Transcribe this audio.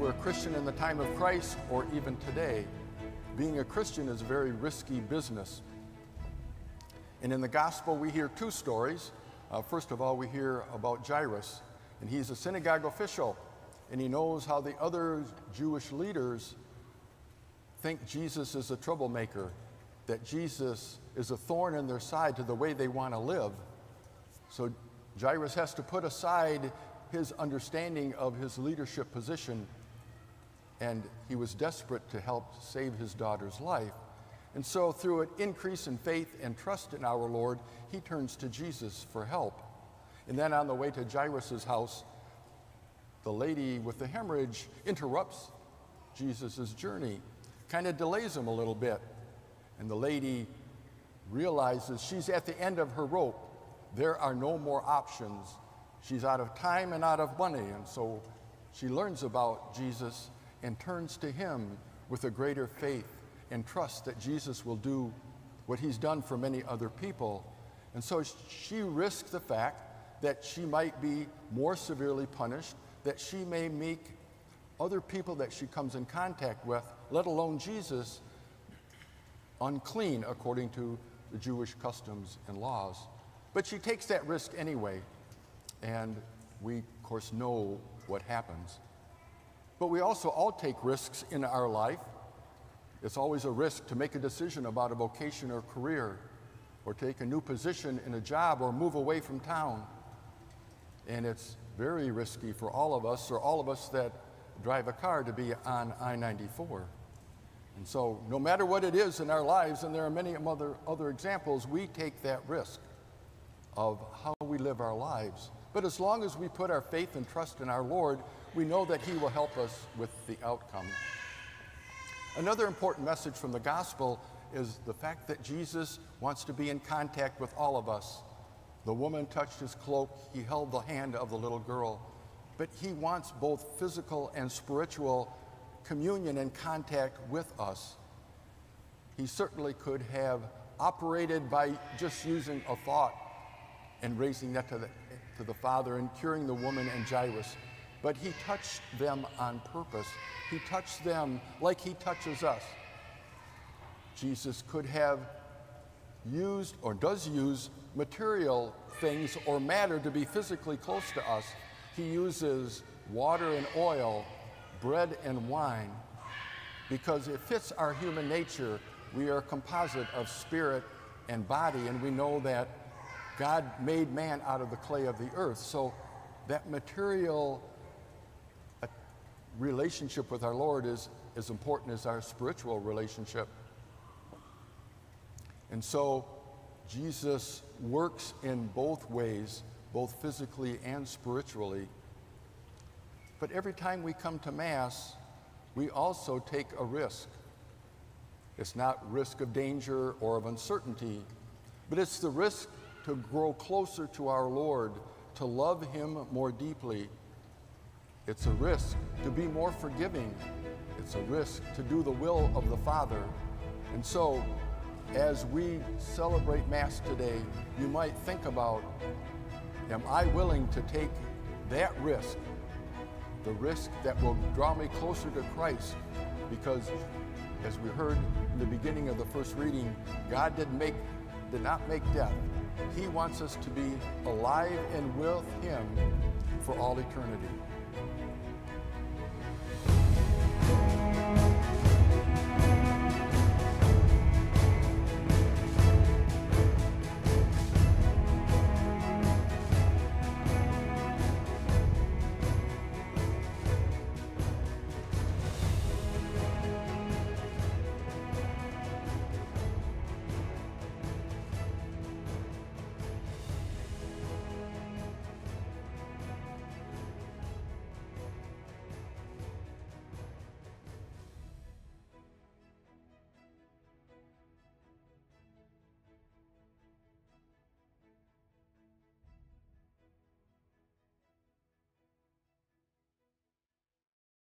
were a Christian in the time of Christ or even today, being a Christian is a very risky business. And in the gospel, we hear two stories. First of all, we hear about Jairus, and he's a synagogue official, and he knows how the other Jewish leaders think Jesus is a troublemaker, that Jesus is a thorn in their side to the way they want to live. So Jairus has to put aside his understanding of his leadership position, and he was desperate to help save his daughter's life. And so through an increase in faith and trust in our Lord, he turns to Jesus for help. And then on the way to Jairus' house, the lady with the hemorrhage interrupts Jesus' journey, kind of delays him a little bit. And the lady realizes she's at the end of her rope. There are no more options. She's out of time and out of money. And so she learns about Jesus and turns to him with a greater faith and trust that Jesus will do what he's done for many other people. And so she risks the fact that she might be more severely punished, that she may make other people that she comes in contact with, let alone Jesus, unclean according to the Jewish customs and laws. But she takes that risk anyway, and we, of course, know what happens. But we also all take risks in our life. It's always a risk to make a decision about a vocation or career, or take a new position in a job, or move away from town. And it's very risky for all of us, or all of us that drive a car, to be on I-94. And so no matter what it is in our lives, and there are many other examples, we take that risk of how we live our lives. But as long as we put our faith and trust in our Lord, we know that he will help us with the outcome. Another important message from the gospel is the fact that Jesus wants to be in contact with all of us. The woman touched his cloak, he held the hand of the little girl, but he wants both physical and spiritual communion and contact with us. He certainly could have operated by just using a thought and raising that to the Father and curing the woman and Jairus. But he touched them on purpose. He touched them like he touches us. Jesus could have used, or does use, material things or matter to be physically close to us. He uses water and oil, bread and wine, because it fits our human nature. We are a composite of spirit and body, and we know that God made man out of the clay of the earth. So that material relationship with our Lord is as important as our spiritual relationship. And so Jesus works in both ways, both physically and spiritually. But every time we come to Mass, we also take a risk. It's not risk of danger or of uncertainty, but it's the risk to grow closer to our Lord, to love him more deeply. It's a risk to be more forgiving. It's a risk to do the will of the Father. And so, as we celebrate Mass today, you might think about, am I willing to take that risk, the risk that will draw me closer to Christ? Because, as we heard in the beginning of the first reading, God did not make death. He wants us to be alive and with him for all eternity.